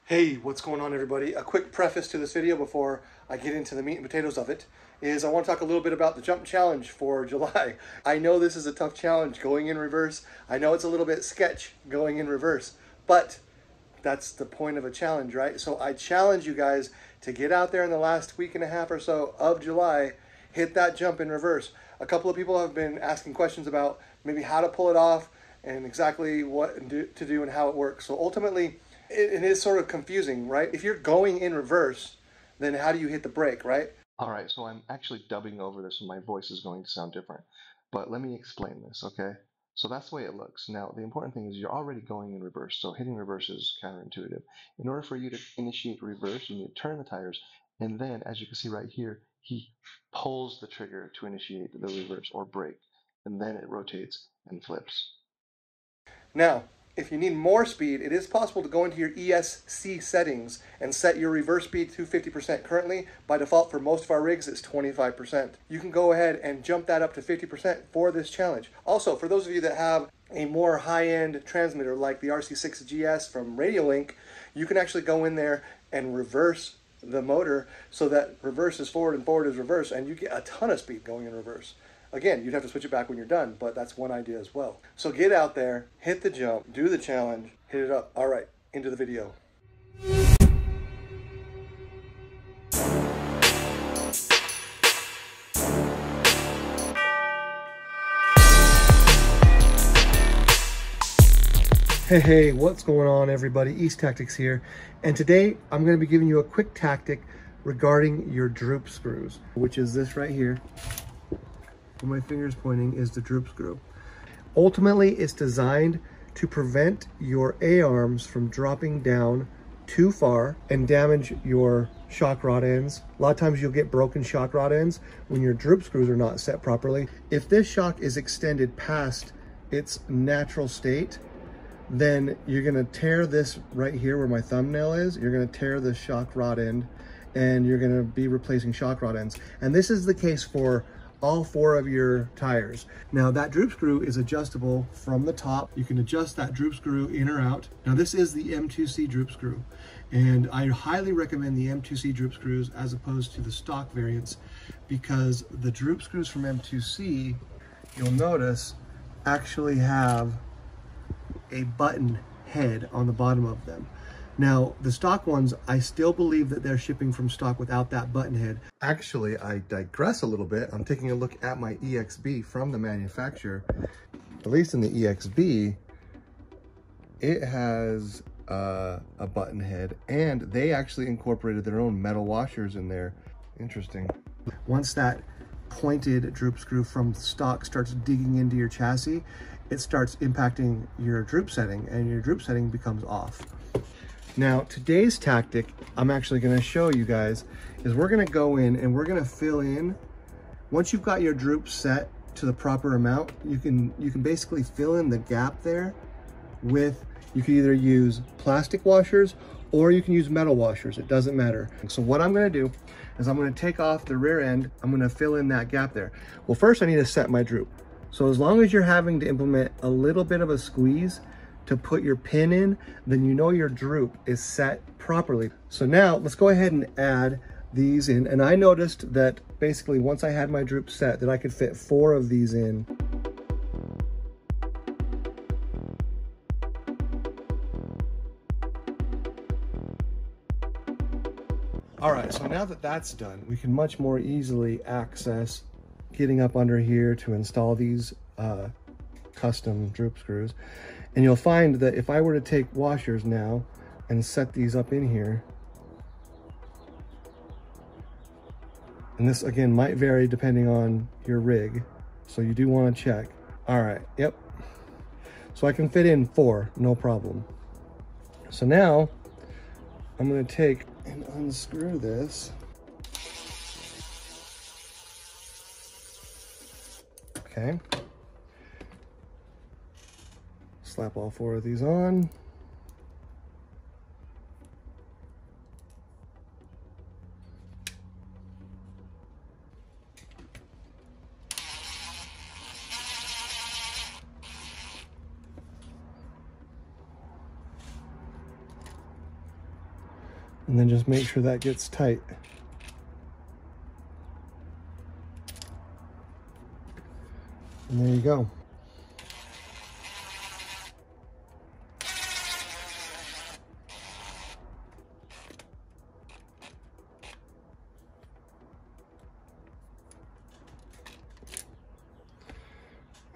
Hey, what's going on everybody? A quick preface to this video before I get into the meat and potatoes of it is I want to talk a little bit about the jump challenge for July. I know this is a tough challenge going in reverse. I know it's a little bit sketch going in reverse, but that's the point of a challenge, right? So I challenge you guys to get out there in the last week and a half or so of July, hit that jump in reverse. A couple of people have been asking questions about maybe how to pull it off and exactly what to do and how it works. So ultimately, it is sort of confusing, right? If you're going in reverse, then how do you hit the brake, right? All right, so I'm actually dubbing over this and my voice is going to sound different. But let me explain this, okay? So that's the way it looks. Now, the important thing is you're already going in reverse, so hitting reverse is counterintuitive. In order for you to initiate reverse, you need to turn the tires, and then, as you can see right here, he pulls the trigger to initiate the reverse or brake, and then it rotates and flips. Now, if you need more speed, it is possible to go into your ESC settings and set your reverse speed to 50%. Currently, by default for most of our rigs, it's 25%. You can go ahead and jump that up to 50% for this challenge. Also, for those of you that have a more high-end transmitter like the RC6GS from Radiolink, you can actually go in there and reverse the motor so that reverse is forward and forward is reverse, and you get a ton of speed going in reverse. Again, you'd have to switch it back when you're done, but that's one idea as well. So get out there, hit the jump, do the challenge, hit it up. All right, into the video. Hey, what's going on everybody? East Tactics here. And today I'm going to be giving you a quick tactic regarding your droop screws, which is this right here. Where my finger's pointing is the droop screw. Ultimately, it's designed to prevent your A-arms from dropping down too far and damage your shock rod ends. A lot of times you'll get broken shock rod ends when your droop screws are not set properly. If this shock is extended past its natural state, then you're gonna tear this right here where my thumbnail is. You're gonna tear the shock rod end and you're gonna be replacing shock rod ends. And this is the case for all 4 of your tires. Now that droop screw is adjustable from the top. You can adjust that droop screw in or out. Now this is the M2C droop screw, and I highly recommend the M2C droop screws as opposed to the stock variants, because the droop screws from M2C, you'll notice, actually have a button head on the bottom of them. Now, the stock ones, I still believe that they're shipping from stock without that button head. Actually, I digress a little bit. I'm taking a look at my EXB from the manufacturer. At least in the EXB, it has a button head, and they actually incorporated their own metal washers in there. Interesting. Once that pointed droop screw from stock starts digging into your chassis, it starts impacting your droop setting, and your droop setting becomes off. Now, today's tactic I'm actually going to show you guys is we're going to go in and we're going to fill in. Once you've got your droop set to the proper amount, you can basically fill in the gap there with, you can either use plastic washers or you can use metal washers. It doesn't matter. So what I'm going to do is I'm going to take off the rear end. I'm going to fill in that gap there. Well, first I need to set my droop. So as long as you're having to implement a little bit of a squeeze to put your pin in, then you know your droop is set properly. So now let's go ahead and add these in. And I noticed that basically once I had my droop set that I could fit 4 of these in. All right, so now that that's done, we can much more easily access getting up under here to install these custom droop screws. And you'll find that if I were to take washers now and set these up in here, and this again might vary depending on your rig, so you do want to check. All right, yep. So I can fit in 4, no problem. So now I'm going to take and unscrew this. Okay. Slap all 4 of these on. And then just make sure that gets tight. And there you go.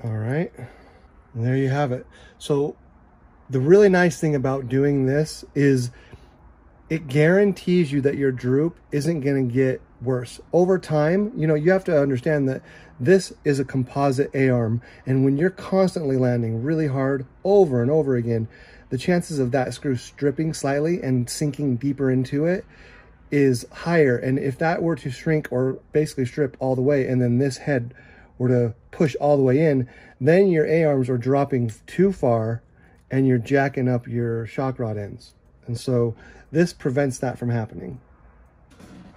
All right, and there you have it. So the really nice thing about doing this is it guarantees you that your droop isn't going to get worse over time. You know, you have to understand that this is a composite A-arm, and when you're constantly landing really hard over and over again, the chances of that screw stripping slightly and sinking deeper into it is higher. And if that were to shrink or basically strip all the way, and then this head were to push all the way in, then your A-arms are dropping too far and you're jacking up your shock rod ends. And so this prevents that from happening.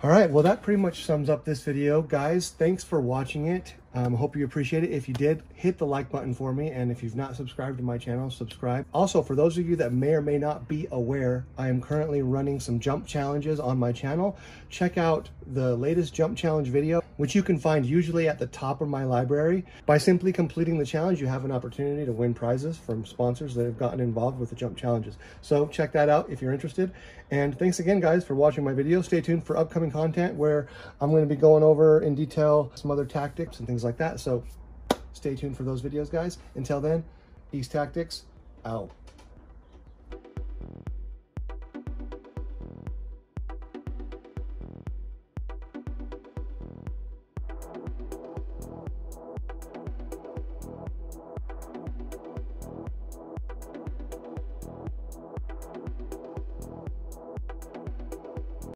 All right, well, that pretty much sums up this video. Guys, thanks for watching it. Hope you appreciate it. If you did, hit the like button for me. And if you've not subscribed to my channel, subscribe. Also, for those of you that may or may not be aware, I am currently running some jump challenges on my channel. Check out the latest jump challenge video, which you can find usually at the top of my library. By simply completing the challenge, you have an opportunity to win prizes from sponsors that have gotten involved with the jump challenges. So check that out if you're interested. And thanks again, guys, for watching my video. Stay tuned for upcoming content where I'm going to be going over in detail some other tactics and things like that. So stay tuned for those videos, guys. Until then, East Tactics out.